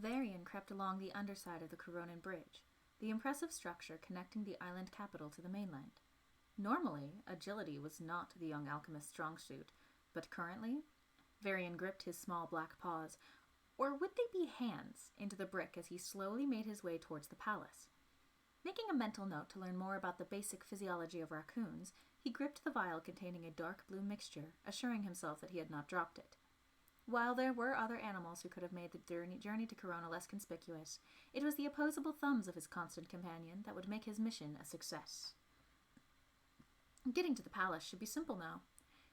Varian crept along the underside of the Coronan Bridge, the impressive structure connecting the island capital to the mainland. Normally, agility was not the young alchemist's strong suit, but currently, Varian gripped his small black paws, or would they be hands, into the brick as he slowly made his way towards the palace. Making a mental note to learn more about the basic physiology of raccoons, he gripped the vial containing a dark blue mixture, assuring himself that he had not dropped it. While there were other animals who could have made the journey to Corona less conspicuous, it was the opposable thumbs of his constant companion that would make his mission a success. Getting to the palace should be simple now.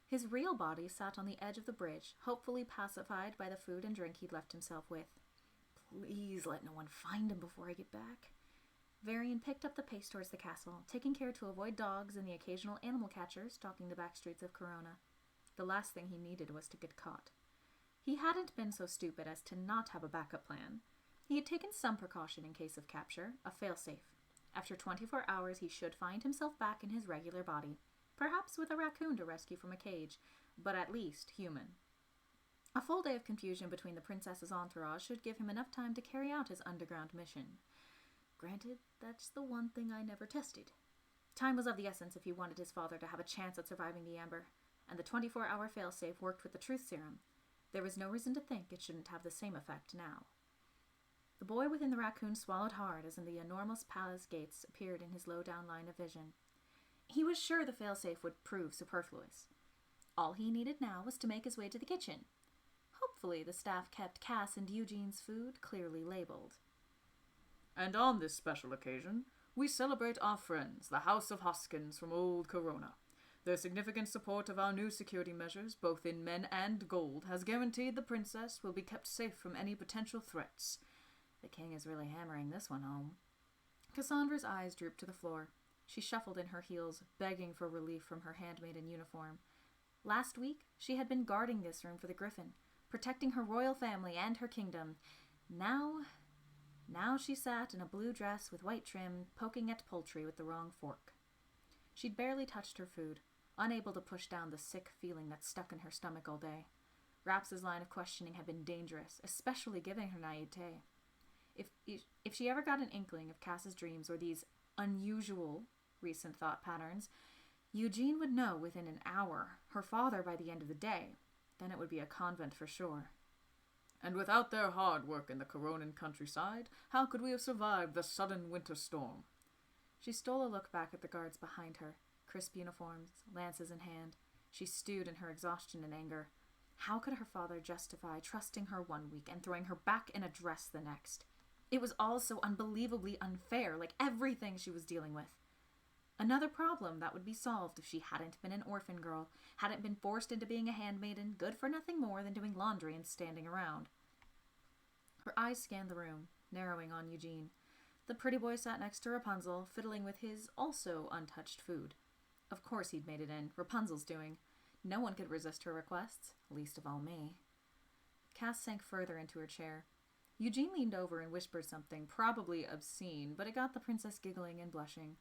His real body sat on the edge of the bridge, hopefully pacified by the food and drink he'd left himself with. Please let no one find him before I get back. Varian picked up the pace towards the castle, taking care to avoid dogs and the occasional animal catcher stalking the back streets of Corona. The last thing he needed was to get caught. He hadn't been so stupid as to not have a backup plan. He had taken some precaution in case of capture, a failsafe. After 24 hours, he should find himself back in his regular body, perhaps with a raccoon to rescue from a cage, but at least human. A full day of confusion between the princess's entourage should give him enough time to carry out his underground mission. Granted, that's the one thing I never tested. Time was of the essence if he wanted his father to have a chance at surviving the amber, and the 24-hour failsafe worked with the truth serum. There was no reason to think it shouldn't have the same effect now. The boy within the raccoon swallowed hard as the enormous palace gates appeared in his low-down line of vision. He was sure the failsafe would prove superfluous. All he needed now was to make his way to the kitchen. Hopefully the staff kept Cass and Eugene's food clearly labeled. And on this special occasion, we celebrate our friends, the House of Hoskins from Old Corona. Their significant support of our new security measures, both in men and gold, has guaranteed the princess will be kept safe from any potential threats. The king is really hammering this one home. Cassandra's eyes drooped to the floor. She shuffled in her heels, begging for relief from her handmaiden uniform. Last week, she had been guarding this room for the Griffin, protecting her royal family and her kingdom. Now she sat in a blue dress with white trim, poking at poultry with the wrong fork. She'd barely touched her food, unable to push down the sick feeling that stuck in her stomach all day. Raps's line of questioning had been dangerous, especially given her naivete. If she ever got an inkling of Cass's dreams or these unusual recent thought patterns, Eugene would know within an hour, her father by the end of the day. Then it would be a convent for sure. And without their hard work in the Coronan countryside, how could we have survived the sudden winter storm? She stole a look back at the guards behind her, crisp uniforms, lances in hand. She stewed in her exhaustion and anger. How could her father justify trusting her one week and throwing her back in a dress the next? It was all so unbelievably unfair, like everything she was dealing with. Another problem that would be solved if she hadn't been an orphan girl, hadn't been forced into being a handmaiden, good for nothing more than doing laundry and standing around. Her eyes scanned the room, narrowing on Eugene. The pretty boy sat next to Rapunzel, fiddling with his also untouched food. Of course he'd made it in, Rapunzel's doing. No one could resist her requests, least of all me. Cass sank further into her chair. Eugene leaned over and whispered something, probably obscene, but it got the princess giggling and blushing.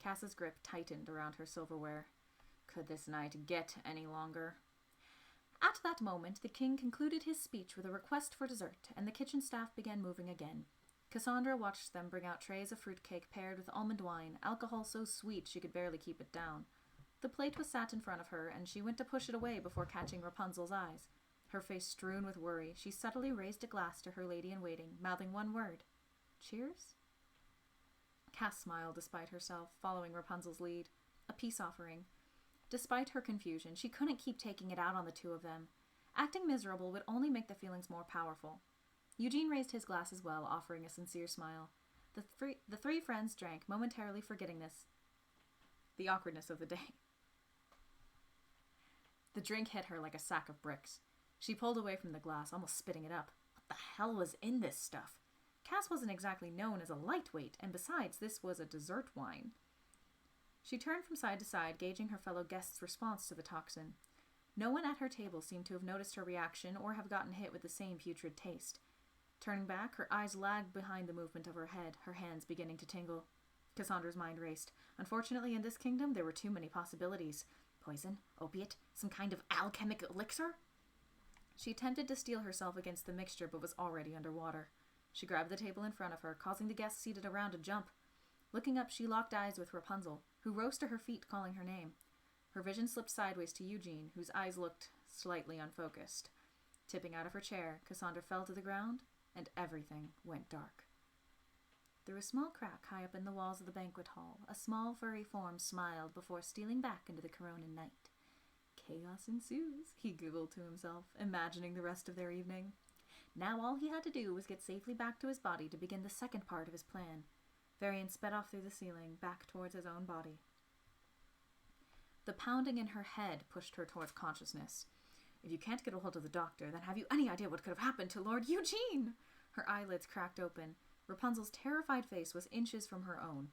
Cass's grip tightened around her silverware. Could this night get any longer? At that moment, the king concluded his speech with a request for dessert, and the kitchen staff began moving again. Cassandra watched them bring out trays of fruitcake paired with almond wine, alcohol so sweet she could barely keep it down. The plate was sat in front of her, and she went to push it away before catching Rapunzel's eyes. Her face strewn with worry, she subtly raised a glass to her lady-in-waiting, mouthing one word. Cheers? Cass smiled despite herself, following Rapunzel's lead. A peace offering. Despite her confusion, she couldn't keep taking it out on the two of them. Acting miserable would only make the feelings more powerful. Eugene raised his glass as well, offering a sincere smile. The three friends drank, momentarily forgetting the awkwardness of the day. The drink hit her like a sack of bricks. She pulled away from the glass, almost spitting it up. What the hell was in this stuff? Cass wasn't exactly known as a lightweight, and besides, this was a dessert wine. She turned from side to side, gauging her fellow guests' response to the toxin. No one at her table seemed to have noticed her reaction or have gotten hit with the same putrid taste. Turning back, her eyes lagged behind the movement of her head, her hands beginning to tingle. Cassandra's mind raced. Unfortunately, in this kingdom, there were too many possibilities. Poison? Opiate? Some kind of alchemic elixir? She attempted to steel herself against the mixture, but was already underwater. She grabbed the table in front of her, causing the guests seated around to jump. Looking up, she locked eyes with Rapunzel, who rose to her feet, calling her name. Her vision slipped sideways to Eugene, whose eyes looked slightly unfocused. Tipping out of her chair, Cassandra fell to the ground, and everything went dark. Through a small crack high up in the walls of the banquet hall, a small furry form smiled before stealing back into the Corona night. Chaos ensues, he giggled to himself, imagining the rest of their evening. Now all he had to do was get safely back to his body to begin the second part of his plan. Varian sped off through the ceiling, back towards his own body. The pounding in her head pushed her towards consciousness. If you can't get a hold of the doctor, then have you any idea what could have happened to Lord Eugene? Her eyelids cracked open. Rapunzel's terrified face was inches from her own.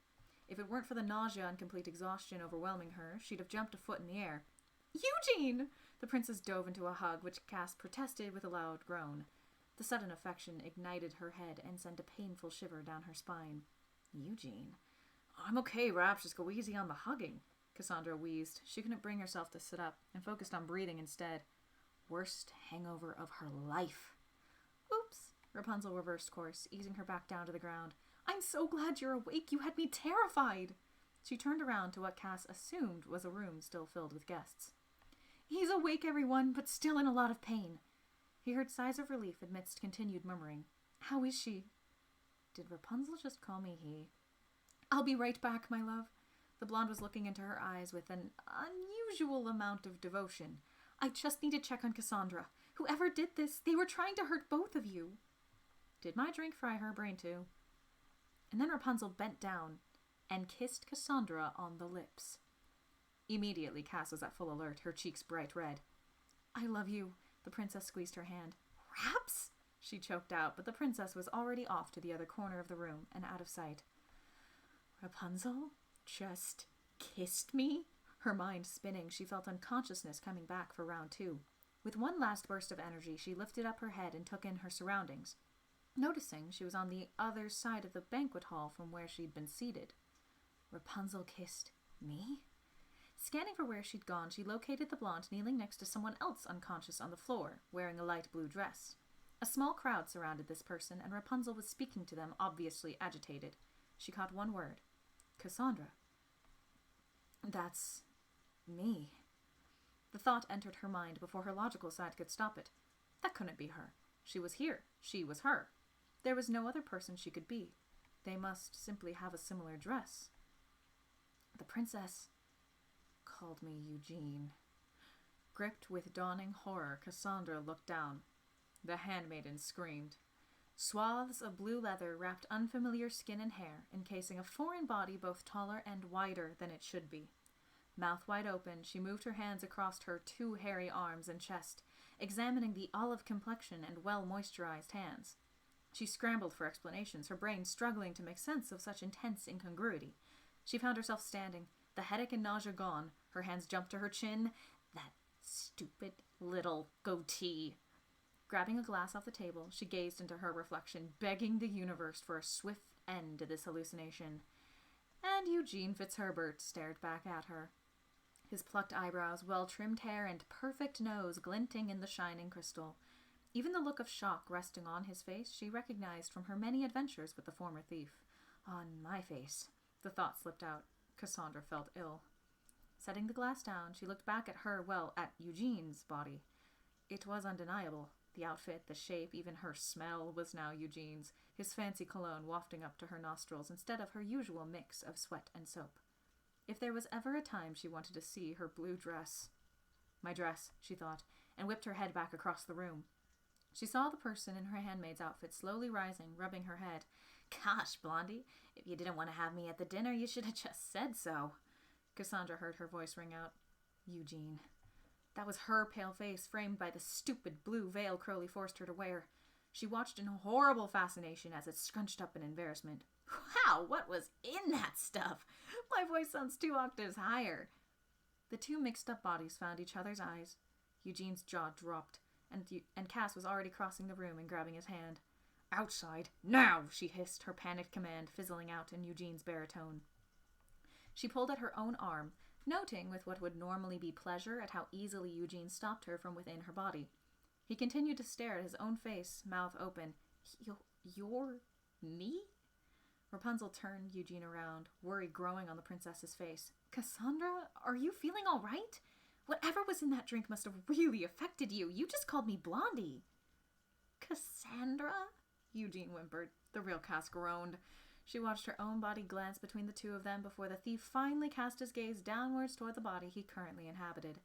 If it weren't for the nausea and complete exhaustion overwhelming her, she'd have jumped a foot in the air. Eugene! The princess dove into a hug, which Cass protested with a loud groan. The sudden affection ignited her head and sent a painful shiver down her spine. Eugene? I'm okay, Raps. Just go easy on the hugging, Cassandra wheezed. She couldn't bring herself to sit up and focused on breathing instead. Worst hangover of her life. Oops. Rapunzel reversed course, easing her back down to the ground. I'm so glad you're awake. You had me terrified. She turned around to what Cass assumed was a room still filled with guests. He's awake, everyone, but still in a lot of pain. He heard sighs of relief amidst continued murmuring. How is she? Did Rapunzel just call me he? I'll be right back, my love. The blonde was looking into her eyes with an unusual amount of devotion. I just need to check on Cassandra. Whoever did this, they were trying to hurt both of you. Did my drink fry her brain too? And then Rapunzel bent down and kissed Cassandra on the lips. Immediately, Cass was at full alert, her cheeks bright red. I love you. The princess squeezed her hand. Raps? She choked out, but the princess was already off to the other corner of the room and out of sight. Rapunzel just kissed me? Her mind spinning, she felt unconsciousness coming back for round 2. With one last burst of energy, she lifted up her head and took in her surroundings, noticing she was on the other side of the banquet hall from where she'd been seated. Rapunzel kissed me? Scanning for where she'd gone, she located the blonde kneeling next to someone else unconscious on the floor, wearing a light blue dress. A small crowd surrounded this person, and Rapunzel was speaking to them, obviously agitated. She caught one word. Cassandra. That's me. The thought entered her mind before her logical side could stop it. That couldn't be her. She was here. She was her. There was no other person she could be. They must simply have a similar dress. The princess called me Eugene. Gripped with dawning horror, Cassandra looked down. The handmaiden screamed. Swaths of blue leather wrapped unfamiliar skin and hair, encasing a foreign body both taller and wider than it should be. Mouth wide open, she moved her hands across her 2 hairy arms and chest, examining the olive complexion and well-moisturized hands. She scrambled for explanations, her brain struggling to make sense of such intense incongruity. She found herself standing, the headache and nausea gone. Her hands jumped to her chin. That stupid little goatee. Grabbing a glass off the table, she gazed into her reflection, begging the universe for a swift end to this hallucination. And Eugene Fitzherbert stared back at her. His plucked eyebrows, well-trimmed hair, and perfect nose glinting in the shining crystal. Even the look of shock resting on his face she recognized from her many adventures with the former thief. On my face. The thought slipped out. Cassandra felt ill. Setting the glass down, she looked back at at Eugene's body. It was undeniable. The outfit, the shape, even her smell was now Eugene's, his fancy cologne wafting up to her nostrils instead of her usual mix of sweat and soap. If there was ever a time she wanted to see her blue dress. My dress, she thought, and whipped her head back across the room. She saw the person in her handmaid's outfit slowly rising, rubbing her head. Gosh, Blondie, if you didn't want to have me at the dinner, you should have just said so. Cassandra heard her voice ring out. Eugene. That was her pale face, framed by the stupid blue veil Crowley forced her to wear. She watched in horrible fascination as it scrunched up in embarrassment. Wow, what was in that stuff? My voice sounds 2 octaves higher. The 2 mixed-up bodies found each other's eyes. Eugene's jaw dropped, and Cass was already crossing the room and grabbing his hand. Outside, now, she hissed, her panicked command fizzling out in Eugene's baritone. She pulled at her own arm, noting with what would normally be pleasure at how easily Eugene stopped her from within her body. He continued to stare at his own face, mouth open. Your knee? Rapunzel turned Eugene around, worry growing on the princess's face. Cassandra, are you feeling all right? Whatever was in that drink must have really affected you. You just called me Blondie. Cassandra? Eugene whimpered. The real Cass groaned. She watched her own body glance between the two of them before the thief finally cast his gaze downwards toward the body he currently inhabited.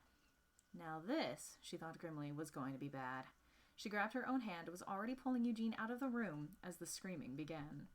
Now this, she thought grimly, was going to be bad. She grabbed her own hand and was already pulling Eugene out of the room as the screaming began.